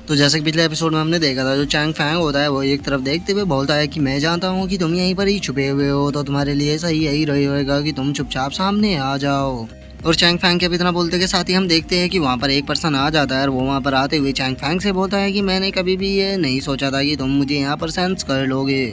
तो जैसे कि पिछले एपिसोड में हमने देखा था, जो चैंग फैंग होता है वो एक तरफ देखते हुए बोलता है कि मैं जानता हूँ कि तुम यहीं पर ही छुपे हुए हो, तो तुम्हारे लिए सही यही रहेगा कि तुम चुपचाप सामने आ जाओ। और चैंग फैंग के अब इतना बोलते के साथ ही हम देखते हैं कि वहाँ पर एक पर्सन आ जाता है और वो वहाँ पर आते हुए चैंग फैंग से बोलता है कि मैंने कभी भी ये नहीं सोचा था कि तुम मुझे यहाँ पर सेंस कर लोगे।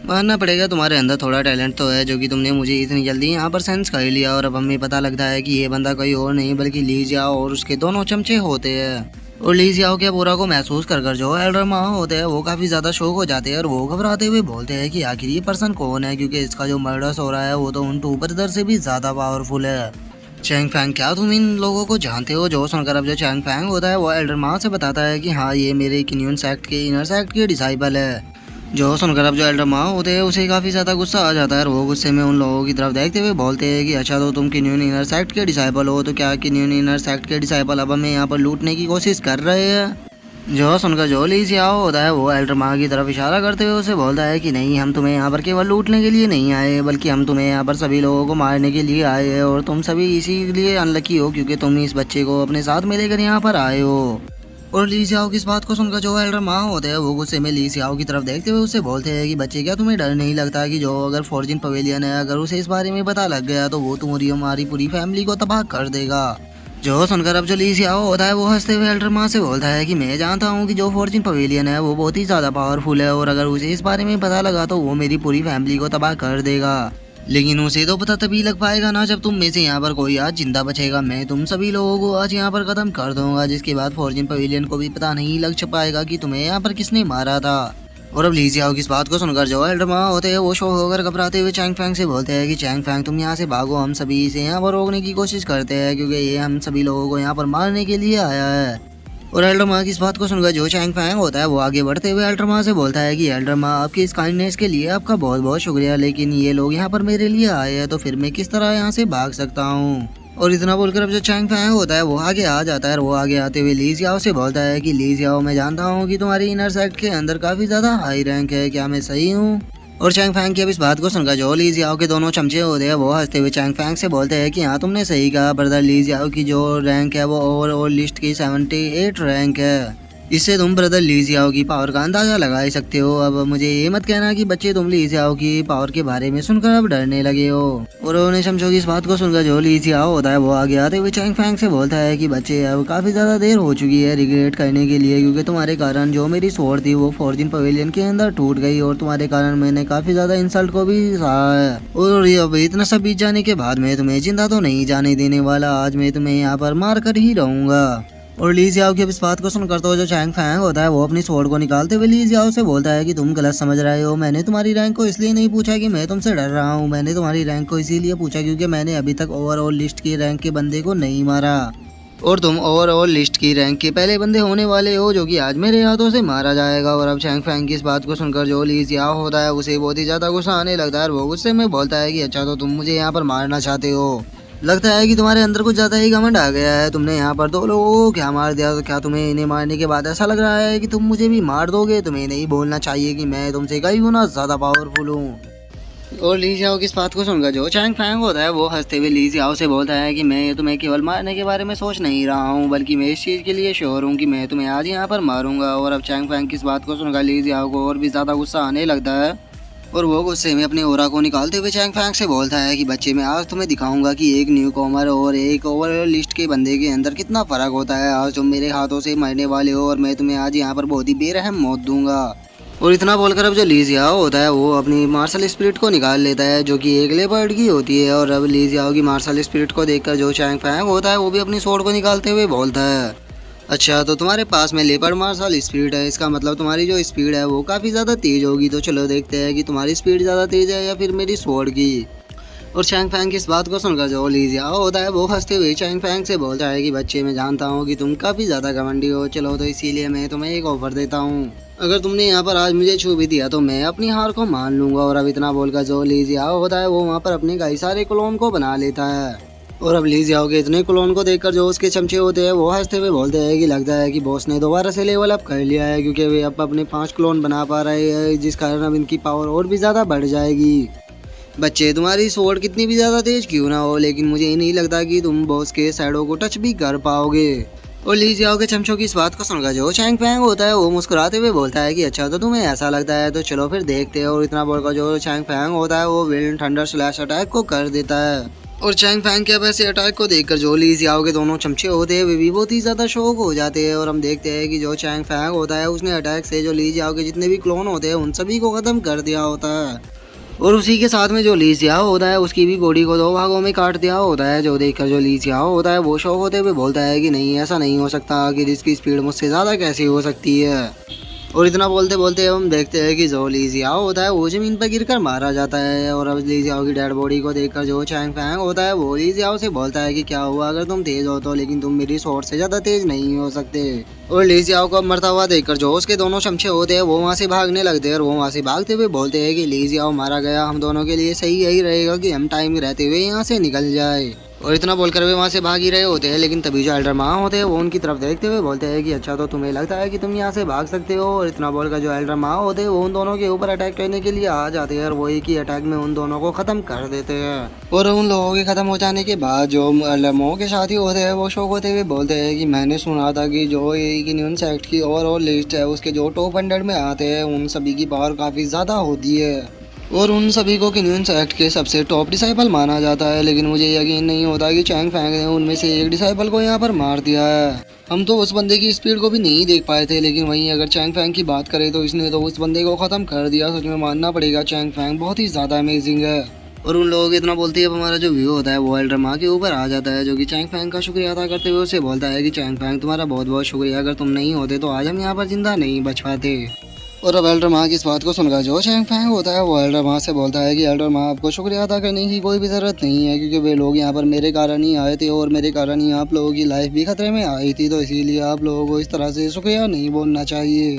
मानना पड़ेगा, तुम्हारे अंदर थोड़ा टैलेंट तो है, जो कि तुमने मुझे इतनी जल्दी यहाँ पर सेंस कर लिया। और अब हमें पता लगता है कि ये बंदा कोई और नहीं बल्कि ली जियाओ और उसके दोनों चमचे होते हैं। और ली जियाओ के बुरा को महसूस कर जो एल्डर मा होते हैं वो काफ़ी ज़्यादा शौक हो जाते हैं और वो घबराते हुए बोलते हैं कि आखिर ये पर्सन कौन है, क्योंकि इसका जो मर्डर्स हो रहा है वो तो उन टू ब्रदर से भी ज़्यादा पावरफुल है। चैंग फैंग, क्या तुम इन लोगों को जानते हो? जो सुनकर अब जो चैंग फैंग होता है वो एल्डर मा से बताता है कि हाँ, ये मेरे किन्यून सेक्ट के इनर सेक्ट के डिसाइबल है। जो सुनकर अब जो एल्डर मा होते हैं उसे काफ़ी ज़्यादा गुस्सा आ जाता है और वो गुस्से में उन लोगों की तरफ देखते हुए बोलते हैं कि अच्छा, तो तुम किन्यून इनर सेक्ट के डिसाइबल हो, तो क्या किन्यून इनर सेक्ट के डिसाइबल अब हमें यहाँ पर लूटने की कोशिश कर रहे हैं? जो सुनकर जो ली जियाओ होता है वो एल्डर मा की तरफ इशारा करते हुए उसे बोलता है कि नहीं, हम तुम्हें यहाँ पर केवल लूटने के लिए नहीं आए, बल्कि हम तुम्हें यहाँ पर सभी लोगों को मारने के लिए आए हैं। और तुम सभी इसीलिए अनलकी हो क्योंकि तुम इस बच्चे को अपने साथ में लेकर यहाँ पर आए हो। और ली जियाओ की इस बात को सुनकर जो एल्डर मा होते हैं वो गुस्से में ली जियाओ की तरफ देखते हुए उससे बोलते हैं कि बच्चे, क्या तुम्हें डर नहीं लगता कि जो अगर फॉर्जिन पवेलियन है, अगर उसे इस बारे में पता लग गया तो वो तुम्हारी हमारी पूरी फैमिली को तबाह कर देगा। जो सुनकर अब जो ली जियाओ होता है वो हंसते हुए एल्डर मा से बोलता है कि मैं जानता हूँ कि जो फॉर्जिन पवेलियन है वो बहुत ही ज़्यादा पावरफुल है और अगर उसे इस बारे में पता लगा तो वो मेरी पूरी फैमिली को तबाह कर देगा। लेकिन उसे तो पता तभी लग पाएगा ना जब तुम में से यहाँ पर कोई आज जिंदा बचेगा। मैं तुम सभी लोगों को आज यहाँ पर खत्म कर दूंगा, जिसके बाद फॉर्जिन पवेलियन को भी पता नहीं लग पाएगा कि तुम्हें यहाँ पर किसने मारा था। और अब ली जियाओ की इस बात को सुनकर जो एल्डर मा होते हैं वो शौक होकर घबराते हुए चैंग फैंग से बोलते हैं कि चैंग फैंग, तुम यहाँ से भागो, हम सभी इसे यहाँ पर रोकने की कोशिश करते हैं क्योंकि ये हम सभी लोगों को यहाँ पर मारने के लिए आया है। और एल्डर मा की इस बात को सुनकर जो चैंग फैंग होता है वो आगे बढ़ते हुए एल्डर मा से बोलता है कि एल्डर मा, आपकी इस काइंडनेस के लिए आपका बहुत बहुत शुक्रिया, लेकिन ये लोग यहाँ पर मेरे लिए आए हैं तो फिर मैं किस तरह यहाँ से भाग सकता हूँ? और इतना बोलकर अब जो चैंग फैंग होता है वो आगे आ जाता है और वो आगे आते हुए ली जियाओ से बोलता है कि ली जियाओ, मैं जानता हूँ कि तुम्हारी इनर सेक्ट के अंदर काफ़ी ज़्यादा हाई रैंक है, क्या मैं सही हूँ? और चैंग फैंग की अब इस बात को सुनकर जो ली जियाओ के दोनों चमचे होते हैं वो हंसते हुए चैंग फैंग से बोलते हैं कि हाँ, तुमने सही कहा ब्रदर, ली जियाओ की जो रैंक है वो ओवरऑल लिस्ट की 78 रैंक है। इससे तुम ब्रदर ली जियाओ की पावर का अंदाजा लगा ही सकते हो। अब मुझे ये मत कहना कि बच्चे तुम ली जियाओ की पावर के बारे में सुनकर अब डरने लगे हो। और उन्हें समझो कि इस बात को सुनकर जो ली जियाओ होता है वो आगे आते हुए चैंग फैंग से बोलता है कि बच्चे, अब काफी ज्यादा देर हो चुकी है रिग्रेट करने के लिए, क्योंकि तुम्हारे कारण जो मेरी स्वॉर्ड थी वो फॉर्जिन पवेलियन के अंदर टूट गई और तुम्हारे कारण मैंने काफी ज्यादा इंसल्ट को भी सहा है। और अब इतना सब बीत जाने के बाद मैं तुम्हें जिंदा तो नहीं जाने देने वाला, आज मैं तुम्हें यहाँ पर मार कर ही रहूंगा। और ली जियाओ की अब इस बात को सुनकर तो जो चैंग फैंग होता है वो अपनी स्वॉर्ड को निकालते हुए ली जियाओ से बोलता है कि तुम गलत समझ रहे हो, मैंने तुम्हारी रैंक को इसलिए नहीं पूछा कि मैं तुमसे डर रहा हूँ, मैंने तुम्हारी रैंक को इसीलिए पूछा क्योंकि मैंने अभी तक ओवरऑल लिस्ट की रैंक के बंदे को नहीं मारा और तुम ओवरऑल लिस्ट की रैंक के पहले बंदे होने वाले हो जो कि आज मेरे हाथों से मारा जाएगा। और अब चैंग फैंग की इस बात को सुनकर जो ली जियाओ होता है उसे बहुत ही ज़्यादा गुस्सा आने लगता है और वो गुस्से में बोलता है कि अच्छा, तो तुम मुझे यहाँ पर मारना चाहते हो? लगता है कि तुम्हारे अंदर कुछ ज़्यादा ही घमंड आ गया है, तुमने यहाँ पर दो लोगों को क्या मार दिया, तो क्या तुम्हें इन्हें मारने के बाद ऐसा लग रहा है कि तुम मुझे भी मार दोगे? तुम्हें नहीं बोलना चाहिए कि मैं तुमसे कई गुना ज़्यादा पावरफुल हूँ। और ली जियाओ की इस बात को सुनकर जो चैंग फैंग होता है वो हंसते हुए ली जियाओ से बोलता है कि मैं तुम्हें केवल मारने के बारे में सोच नहीं रहा हूँ, बल्कि मैं इस चीज़ के लिए श्योर हूँ कि मैं तुम्हें आज यहाँ पर मारूंगा। और अब चैंग फैंग की इस बात को सुनकर ली जियाओ को और भी ज़्यादा गुस्सा आने लगता है और वो गुस्से में अपने ओरा को निकालते हुए चैंग फैंग से बोलता है कि बच्चे, मैं आज तुम्हें दिखाऊंगा कि एक न्यू कॉमर और एक ओवरऑल लिस्ट के बंदे के अंदर कितना फ़र्क होता है। आज तुम मेरे हाथों से मरने वाले हो और मैं तुम्हें आज यहाँ पर बहुत ही बेरहम मौत दूंगा। और इतना बोलकर अब जो ली जियाओ होता है वो अपनी मार्शल स्पिरिट को निकाल लेता है जो कि एक लेपर्ड की होती है। और अब ली जियाओ की मार्शल स्पिरिट को देखकर जो चैंग फैंग होता है वो भी अपनी स्वॉर्ड को निकालते हुए बोलता है, अच्छा, तो तुम्हारे पास में लेपर्ड मार्शल स्पीड है, इसका मतलब तुम्हारी जो स्पीड है वो काफ़ी ज़्यादा तेज़ होगी। तो चलो देखते हैं कि तुम्हारी स्पीड ज़्यादा तेज़ है या फिर मेरी स्वॉर्ड की। और चैंग फैंग की इस बात को सुनकर जो ली जियाओ होता है वो हंसते हुए चैंग फैंग से बोलता है कि बच्चे, मैं जानता हूँ कि तुम काफ़ी ज़्यादा घमंडी हो, चलो तो इसीलिए मैं तुम्हें एक ऑफर देता हूँ, अगर तुमने यहाँ पर आज मुझे छू भी दिया तो मैं अपनी हार को मान लूँगा। और अब इतना बोलकर जो ली जियाओ होता है वो वहाँ पर अपने कई सारे क्लोन को बना लेता है। और अब ली जियाओ के इतने क्लोन को देखकर जो उसके चमचे होते हैं वो हंसते हुए बोलते हैं कि लगता है कि बॉस ने दोबारा से लेवल अप कर लिया है, क्योंकि वे अब अपने 5 क्लोन बना पा रहे हैं, जिस कारण अब इनकी पावर और भी ज़्यादा बढ़ जाएगी। बच्चे, तुम्हारी स्वॉर्ड कितनी भी ज़्यादा तेज क्यों ना हो, लेकिन मुझे नहीं लगता कि तुम बॉस के शैडो को टच भी कर पाओगे। और ली जियाओ के चमचों की इस बात को सुनकर जो चैंग फैंग होता है वो मुस्कुराते हुए बोलता है कि अच्छा तो तुम्हें ऐसा लगता है तो चलो फिर देखते हैं। और इतना बोलकर जो चैंग फैंग होता है वो विंड थंडर स्लैश अटैक को कर देता है। और चैंग फैंग के अब ऐसे अटैक को देखकर जो ली जियाओ के दोनों चमचे होते हैं वे भी बहुत ही ज्यादा शौक हो जाते हैं। और हम देखते हैं कि जो चैंग फैंग होता है उसने अटैक से जो ली जियाओ के जितने भी क्लोन होते हैं उन सभी को खत्म कर दिया होता है। और उसी के साथ में जो ली जियाओ होता है उसकी भी बॉडी को दो भागों में काट दिया होता है। जो देखकर जो ली जियाओ होता है वो शौक होते हुए बोलता है कि नहीं ऐसा नहीं हो सकता कि इसकी स्पीड मुझसे ज़्यादा कैसी हो सकती है। और इतना बोलते बोलते हम देखते हैं कि जो ली जियाओ होता है वो जमीन पर गिरकर मारा जाता है। और अब ली जियाओ की डेड बॉडी को देखकर जो चैंग फैंग होता है वो ली जियाओ से बोलता है कि क्या हुआ अगर तुम तेज हो तो, लेकिन तुम मेरी शॉट से ज़्यादा तेज नहीं हो सकते। और ली जियाओ को अब मरता हुआ देखकर जो उसके दोनों चमचे होते हैं वो वहाँ से भागने लगते हैं। और वो वहाँ से भागते हुए बोलते हैं कि ली जियाओ मारा गया, हम दोनों के लिए सही यही रहेगा कि हम टाइम रहते हुए यहाँ से निकल जाए। और इतना बोलकर वे वहाँ से भाग ही रहे होते हैं, लेकिन तभी जो एल्डर माँ होते हैं वो उनकी तरफ देखते हुए बोलते हैं कि अच्छा तो तुम्हें लगता है कि तुम यहाँ से भाग सकते हो। और इतना बोलकर जो एल्डर माँ होते हैं वो उन दोनों के ऊपर अटैक करने के लिए आ जाते हैं और वो एक ही अटैक में उन दोनों को खत्म कर देते हैं। और उन लोगों के खत्म हो जाने के बाद जो एल्डर माँ के साथी होते हैं वो शौक होते हुए बोलते हैं कि मैंने सुना था कि जो यूनियन सेक्ट की ओवरऑल लिस्ट है उसके जो टॉप 100 में आते हैं उन सभी की पावर काफ़ी ज़्यादा होती है और उन सभी को किन्यून सेक्ट के सबसे टॉप डिसाइपल माना जाता है। लेकिन मुझे यकीन नहीं होता कि चैंग फैंग ने उनमें से एक डिसाइपल को यहाँ पर मार दिया है। हम तो उस बंदे की स्पीड को भी नहीं देख पाए थे, लेकिन वहीं अगर चैंग फैंग की बात करें तो इसने तो उस बंदे को ख़त्म कर दिया। सच में मानना पड़ेगा चैंग फैंग बहुत ही ज़्यादा अमेजिंग है। और उन लोगों को इतना बोलती है अब हमारा जो व्यू होता है वो एल्डर माँ के ऊपर आ जाता है, जो कि चैंग फैंग का शुक्रिया अदा करते हुए उसे बोलता है कि चैंग फैंग तुम्हारा बहुत बहुत शुक्रिया, अगर तुम नहीं होते तो आज हम यहाँ पर जिंदा नहीं बच पाते। और अब एल्डर माँ की इस बात को सुनकर जो चैंग फैंग होता है वो एल्डर माँ से बोलता है कि एल्डर माँ आपको शुक्रिया अदा करने की कोई भी ज़रूरत नहीं है, क्योंकि वे लोग यहाँ पर मेरे कारण ही आए थे और मेरे कारण ही आप लोगों की लाइफ भी खतरे में आई थी, तो इसीलिए आप लोगों को इस तरह से शुक्रिया नहीं बोलना चाहिए।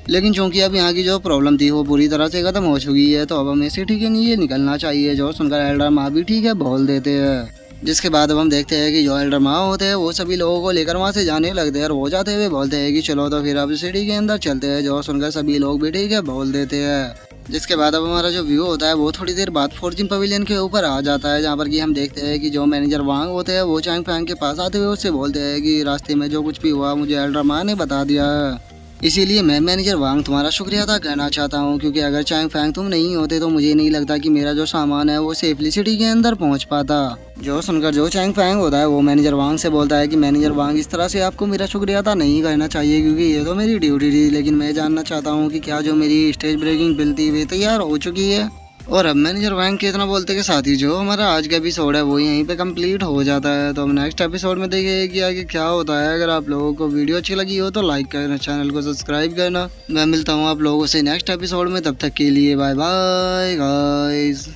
लेकिन चूंकि अब यहाँ की जो प्रॉब्लम थी वो पूरी तरह से खत्म हो चुकी है तो अब हमें सिटी के लिए निकलना चाहिए। जो सुनकर एल्डर माँ भी ठीक है बोल देते हैं। जिसके बाद अब हम देखते हैं कि जो एल्डर माँ होते हैं वो सभी लोगों को लेकर वहाँ से जाने लगते हैं और वो जाते हुए बोलते हैं कि चलो तो फिर अब सिटी के अंदर चलते हैं। जो सुनकर सभी लोग भी ठीक है बोल देते हैं। जिसके बाद अब हमारा जो व्यू होता है वो थोड़ी देर बाद फॉर्च्यून पवेलियन के ऊपर आ जाता है, जहाँ पर कि हम देखते हैं कि जो मैनेजर वांग होते हैं वो चैंग फैंग के पास आते हुए उससे बोलते हैं कि रास्ते में जो कुछ भी हुआ मुझे एल्डर माँ ने बता दिया है, इसीलिए मैं मैनेजर वांग तुम्हारा शुक्रिया अदा करना चाहता हूँ, क्योंकि अगर चैंग फैंग तुम नहीं होते तो मुझे नहीं लगता कि मेरा जो सामान है वो सेफली सिटी के अंदर पहुँच पाता। जो सुनकर जो चैंग फैंग होता है वो मैनेजर वांग से बोलता है कि मैनेजर वांग इस तरह से आपको मेरा शुक्रिया अदा नहीं करना चाहिए, क्योंकि ये तो मेरी ड्यूटी थी, लेकिन मैं जानना चाहता हूँ कि क्या जो मेरी स्टेज ब्रेकिंग बिल थी वे तैयार हो चुकी है। और अब मैनेजर वांग के इतना बोलते के साथ ही जो हमारा आज का एपिसोड है वो यहीं पे कंप्लीट हो जाता है। तो अब नेक्स्ट एपिसोड में देखेंगे कि आगे क्या होता है। अगर आप लोगों को वीडियो अच्छी लगी हो तो लाइक करना, चैनल को सब्सक्राइब करना। मैं मिलता हूँ आप लोगों से नेक्स्ट एपिसोड में, तब तक के लिए बाय बाय गाइस।